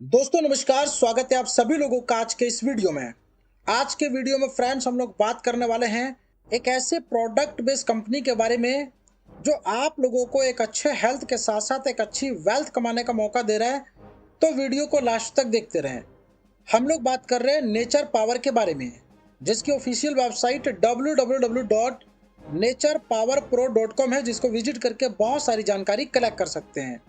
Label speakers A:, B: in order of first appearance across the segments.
A: दोस्तों नमस्कार, स्वागत है आप सभी लोगों का आज के इस वीडियो में। आज के वीडियो में फ्रेंड्स हम लोग बात करने वाले हैं एक ऐसे प्रोडक्ट बेस्ड कंपनी के बारे में जो आप लोगों को एक अच्छे हेल्थ के साथ साथ एक अच्छी वेल्थ कमाने का मौका दे रहा है। तो वीडियो को लास्ट तक देखते रहें। हम लोग बात कर रहे हैं नेचर पावर के बारे में, जिसकी ऑफिशियल वेबसाइट www.naturepowerpro.com है, जिसको विजिट करके बहुत सारी जानकारी कलेक्ट कर सकते हैं।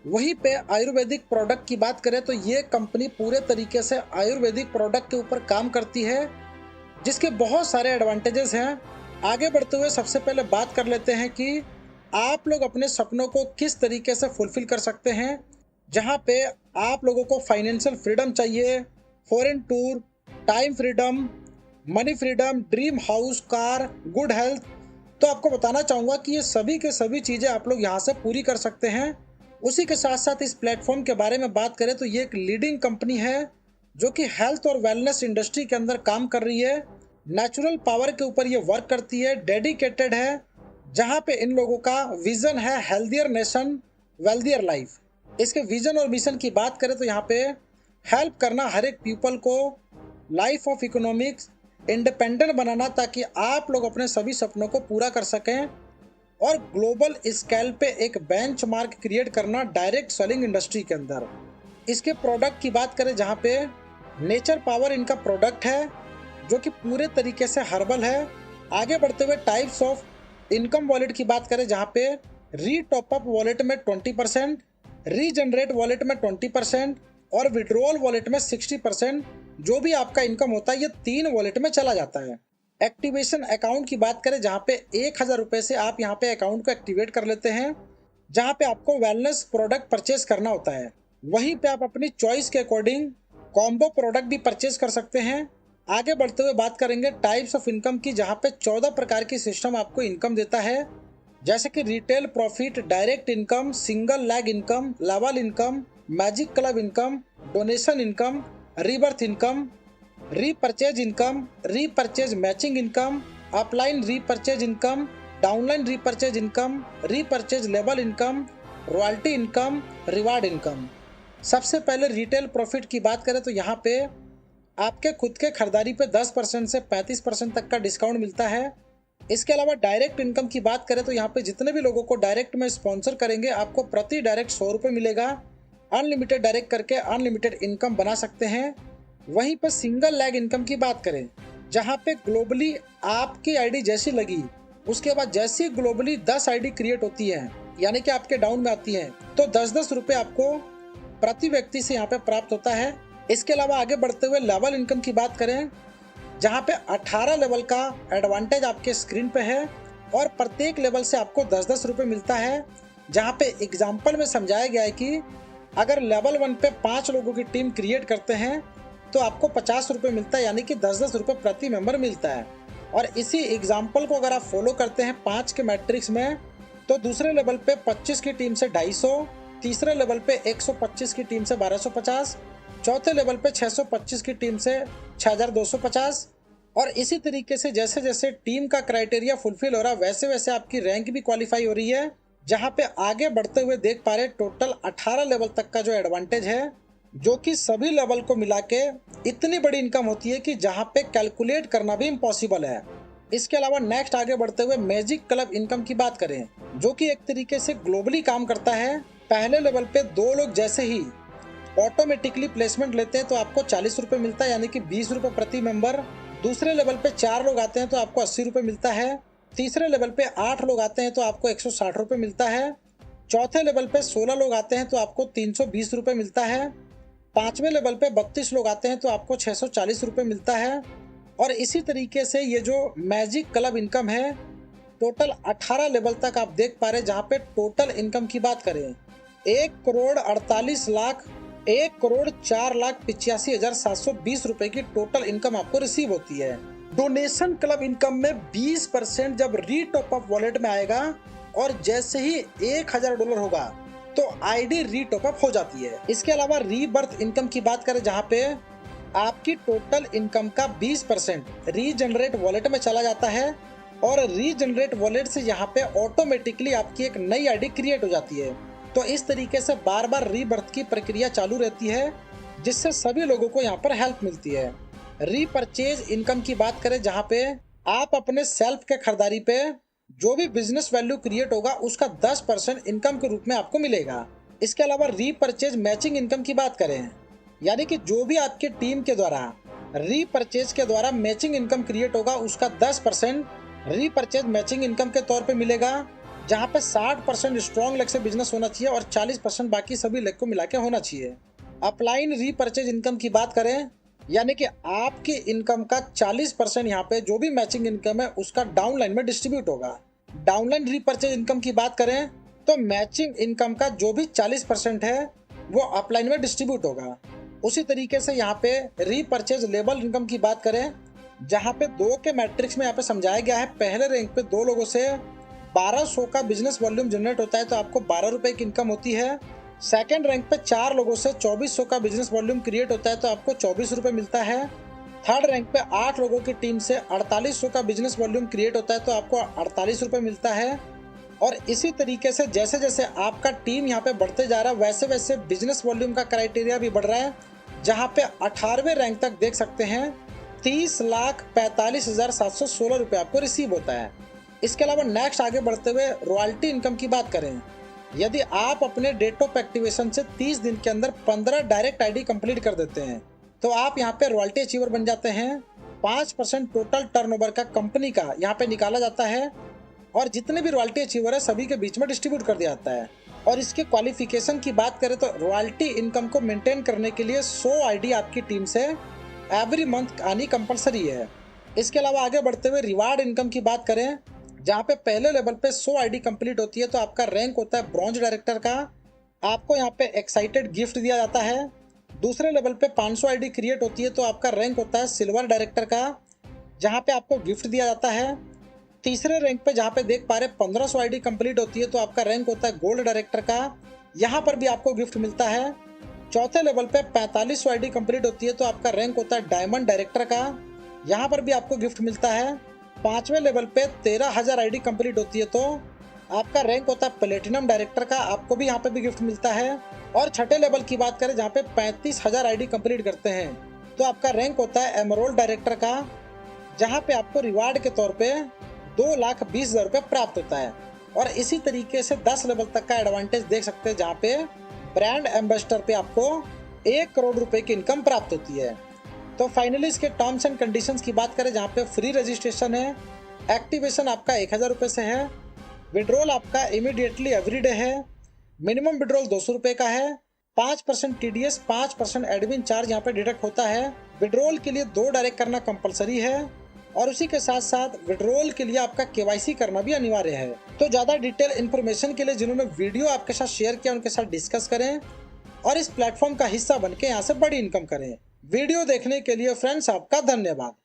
A: वहीं पे आयुर्वेदिक प्रोडक्ट की बात करें तो ये कंपनी पूरे तरीके से आयुर्वेदिक प्रोडक्ट के ऊपर काम करती है, जिसके बहुत सारे एडवांटेजेस हैं। आगे बढ़ते हुए सबसे पहले बात कर लेते हैं कि आप लोग अपने सपनों को किस तरीके से फुलफिल कर सकते हैं, जहां पे आप लोगों को फाइनेंशियल फ्रीडम चाहिए, foreign tour, time freedom, money freedom, dream house, car, good health. तो आपको बताना चाहूँगा कि ये सभी के सभी चीज़ें आप लोग यहाँ से पूरी कर सकते हैं। उसी के साथ साथ इस प्लेटफॉर्म के बारे में बात करें तो ये एक लीडिंग कंपनी है जो कि हेल्थ और वेलनेस इंडस्ट्री के अंदर काम कर रही है। नेचुरल पावर के ऊपर ये वर्क करती है, डेडिकेटेड है, जहां पे इन लोगों का विजन है हेल्दियर नेशन वेल्दियर लाइफ। इसके विजन और मिशन की बात करें तो यहाँ पे हेल्प करना हर एक पीपल को लाइफ ऑफ इकोनॉमिक्स इंडिपेंडेंट बनाना, ताकि आप लोग अपने सभी सपनों को पूरा कर सकें, और ग्लोबल स्केल पे एक बेंचमार्क क्रिएट करना डायरेक्ट सेलिंग इंडस्ट्री के अंदर। इसके प्रोडक्ट की बात करें जहां पे नेचर पावर इनका प्रोडक्ट है जो कि पूरे तरीके से हर्बल है। आगे बढ़ते हुए टाइप्स ऑफ इनकम वॉलेट की बात करें जहां पे री टॉपअप वॉलेट में 20%, रीजनरेट वॉलेट में 20% और विड्रॉल वॉलेट में 60%, जो भी आपका इनकम होता है ये 3 वॉलेट में चला जाता है। एक्टिवेशन अकाउंट की बात करें जहां पे 1000 रुपए से आप यहां पे अकाउंट को एक्टिवेट कर लेते हैं, जहां पे आपको वेलनेस प्रोडक्ट परचेज करना होता है। वहीं पे आप अपनी चॉइस के अकॉर्डिंग कॉम्बो प्रोडक्ट भी परचेज कर सकते हैं। आगे बढ़ते हुए बात करेंगे टाइप्स ऑफ इनकम की, जहां पे 14 प्रकार की सिस्टम आपको इनकम देता है, जैसे कि retail profit, direct income, single lag income, level income, magic club income, donation income, rebirth income, repurchase income, repurchase matching income, upline repurchase income, downline repurchase income, repurchase level income, royalty income, reward income. सबसे पहले retail profit की बात करें तो यहाँ पे आपके खुद के खरीदारी पे 10% से 35% तक का डिस्काउंट मिलता है। इसके अलावा डायरेक्ट इनकम की बात करें तो यहाँ पे जितने भी लोगों को डायरेक्ट में स्पॉन्सर करेंगे आपको प्रति डायरेक्ट 100 रुपये मिलेगा। अनलिमिटेड डायरेक्ट करके अनलिमिटेड इनकम बना सकते हैं। वहीं पर सिंगल लैग इनकम की बात करें जहां पे ग्लोबली आपकी आईडी जैसी लगी, उसके बाद जैसी ग्लोबली 10 आईडी क्रिएट होती है, यानी कि आपके डाउन में आती है, तो 10-10 रुपये आपको प्रति व्यक्ति से यहाँ पे प्राप्त होता है। इसके अलावा आगे बढ़ते हुए लेवल इनकम की बात करें जहाँ पे 18 लेवल का एडवांटेज आपके स्क्रीन पे है, और प्रत्येक लेवल से आपको 10-10 रुपये मिलता है। जहाँ पे एग्जाम्पल में समझाया गया है कि अगर लेवल 1 पे 5 लोगों की टीम क्रिएट करते हैं तो आपको 50 रुपये मिलता है, यानी कि 10-10 रुपये प्रति मेंबर मिलता है। और इसी एग्जाम्पल को अगर आप फॉलो करते हैं 5 के मैट्रिक्स में, तो दूसरे लेवल पे 25 की टीम से 250, तीसरे लेवल पे 125 की टीम से 1250, चौथे लेवल पे 625 की टीम से 6250, और इसी तरीके से जैसे जैसे टीम का क्राइटेरिया फुलफिल हो रहा है वैसे वैसे आपकी रैंक भी क्वालिफाई हो रही है। जहाँ पे आगे बढ़ते हुए देख पा रहे टोटल 18 लेवल तक का जो एडवांटेज है, जो कि सभी लेवल को मिला के इतनी बड़ी इनकम होती है कि जहां पे कैलकुलेट करना भी इम्पॉसिबल है। इसके अलावा नेक्स्ट आगे बढ़ते हुए मैजिक क्लब इनकम की बात करें, जो कि एक तरीके से ग्लोबली काम करता है। पहले लेवल पे 2 लोग जैसे ही ऑटोमेटिकली प्लेसमेंट लेते हैं तो आपको 40 रुपये मिलता है, यानी कि 20 रुपये प्रति मेंबर। दूसरे लेवल पे 4 लोग आते हैं तो आपको 80 रुपये मिलता है। तीसरे लेवल पे 8 लोग आते हैं तो आपको 160 रुपये मिलता है। चौथे लेवल पे 16 लोग आते हैं तो आपको 320 रुपये मिलता है। 5वें लेवल पे 32 लोग आते हैं तो आपको 640 रुपये मिलता है। और इसी तरीके से ये जो मैजिक क्लब इनकम है टोटल 18 लेवल तक आप देख पा रहे हैं, जहाँ पे टोटल इनकम की बात करें 1,48,01,04,85,720 रुपए की टोटल इनकम आपको रिसीव होती है। डोनेशन क्लब इनकम में 20% जब री टॉप अप वॉलेट में आएगा और जैसे ही $1000 होगा तो आईडी री टॉप अप हो जाती है। इसके अलावा रीबर्थ इनकम की बात करें जहां पे आपकी टोटल इनकम का 20% रीजनरेट वॉलेट में चला जाता है, और रीजनरेट वॉलेट से यहाँ पे ऑटोमेटिकली आपकी एक नई आईडी क्रिएट हो जाती है। तो इस तरीके से बार बार रीबर्थ की प्रक्रिया चालू रहती है, जिससे सभी लोगों को यहाँ पर हेल्प मिलती है। रीपरचेज इनकम की बात करें, जहाँ पे आप अपने सेल्फ के खरीदारी पे जो भी बिजनेस वैल्यू क्रिएट होगा उसका 10% इनकम के रूप में आपको मिलेगा। इसके अलावा रीपरचेज मैचिंग इनकम की बात करें, यानी कि जो भी आपकी टीम के द्वारा रीपरचेज के द्वारा मैचिंग इनकम क्रिएट होगा उसका 10% रीपरचेज मैचिंग इनकम के तौर पे मिलेगा, जहाँ पे 60% स्ट्रॉन्ग लेग से बिजनेस होना चाहिए और 40% बाकी सभी लेग को मिला के होना चाहिए। अपलाइन रीपरचेज इनकम की बात करें, यानी कि आपकी इनकम का 40% यहाँ पे जो भी मैचिंग इनकम है उसका डाउनलाइन में डिस्ट्रीब्यूट होगा। डाउनलाइन रीपरचेज इनकम की बात करें तो मैचिंग इनकम का जो भी 40% है वो अपलाइन में डिस्ट्रीब्यूट होगा। उसी तरीके से यहाँ पे रीपरचेज लेबल इनकम की बात करें, जहाँ पे 2 के मैट्रिक्स में यहाँ पे समझाया गया है। पहले रैंक पे 2 लोगों से 1200 का बिजनेस वॉल्यूम जनरेट होता है तो आपको 12 रुपए की इनकम होती है। सेकंड रैंक पे 4 लोगों से 2400 का बिजनेस वॉल्यूम क्रिएट होता है तो आपको 24 रुपए मिलता है। थर्ड रैंक पे 8 लोगों की टीम से 4800 का बिजनेस वॉल्यूम क्रिएट होता है तो आपको 48 रुपए मिलता है। और इसी तरीके से जैसे जैसे आपका टीम यहाँ पे बढ़ते जा रहा है वैसे वैसे बिजनेस वॉल्यूम का क्राइटेरिया भी बढ़ रहा है, जहाँ पे 18वें रैंक तक देख सकते हैं 30,45,716 रुपये आपको रिसीव होता है। इसके अलावा नेक्स्ट आगे बढ़ते हुए रॉयल्टी इनकम की बात करें, यदि आप अपने डेट ऑफ एक्टिवेशन से 30 दिन के अंदर 15 डायरेक्ट आईडी कंप्लीट कर देते हैं तो आप यहाँ पे रॉयल्टी अचीवर बन जाते हैं। 5% टोटल टर्नओवर का कंपनी का यहाँ पे निकाला जाता है और जितने भी रॉयल्टी अचीवर है सभी के बीच में डिस्ट्रीब्यूट कर दिया जाता है। और इसके क्वालिफिकेशन की बात करें तो रॉयल्टी इनकम को मेंटेन करने के लिए 100 आईडी आपकी टीम से एवरी मंथ आनी कंपलसरी है। इसके अलावा आगे बढ़ते हुए रिवार्ड इनकम की बात करें, जहाँ पे पहले लेवल पे 100 आईडी कंप्लीट होती है तो आपका रैंक होता है ब्रॉन्ज डायरेक्टर का, आपको यहाँ पे एक्साइटेड गिफ्ट दिया जाता है। दूसरे लेवल पे 500 आईडी क्रिएट होती है तो आपका रैंक होता है सिल्वर डायरेक्टर का, जहाँ पे आपको गिफ्ट दिया जाता है। तीसरे रैंक पे जहाँ पे देख पा रहे 1500 आईडी कंप्लीट होती है तो आपका रैंक होता है गोल्ड डायरेक्टर का, यहाँ पर भी आपको गिफ्ट मिलता है। चौथे लेवल पे 4500 आईडी कंप्लीट होती है तो आपका रैंक होता है डायमंड डायरेक्टर का, यहाँ पर भी आपको गिफ्ट मिलता है। 5वें लेवल पे 13,000 आईडी कंप्लीट होती है तो आपका रैंक होता है प्लेटिनम डायरेक्टर का, आपको भी यहाँ पे भी गिफ्ट मिलता है। और छठे लेवल की बात करें जहाँ पे 35,000 आईडी कंप्लीट करते हैं तो आपका रैंक होता है एमरोल्ड डायरेक्टर का, जहाँ पे आपको रिवार्ड के तौर पे 2,20,000 रुपये प्राप्त होता है। और इसी तरीके से 10 लेवल तक का एडवांटेज देख सकते हैं, जहाँ पे ब्रांड एम्बेसडर पे आपको 1 करोड़ रुपए की इनकम प्राप्त होती है। तो फाइनली इसके टर्म्स एंड कंडीशंस की बात करें, जहाँ पे फ्री रजिस्ट्रेशन है, एक्टिवेशन आपका 1,000 रुपये से है, विड्रॉल आपका इमीडिएटली एवरीडे है, मिनिमम विड्रॉल 200 रुपये का है, 5% TDS 5% एडमिन चार्ज यहाँ पे डिडक्ट होता है। विड्रॉल के लिए 2 डायरेक्ट करना कंपलसरी है और उसी के साथ साथ विड्रॉल के लिए आपका KYC करना भी अनिवार्य है। तो ज़्यादा डिटेल इन्फॉर्मेशन के लिए जिन्होंने वीडियो आपके साथ शेयर किया उनके साथ डिस्कस करें और इस प्लेटफॉर्म का हिस्सा बनके यहाँ से बड़ी इनकम करें। वीडियो देखने के लिए फ्रेंड्स आपका धन्यवाद।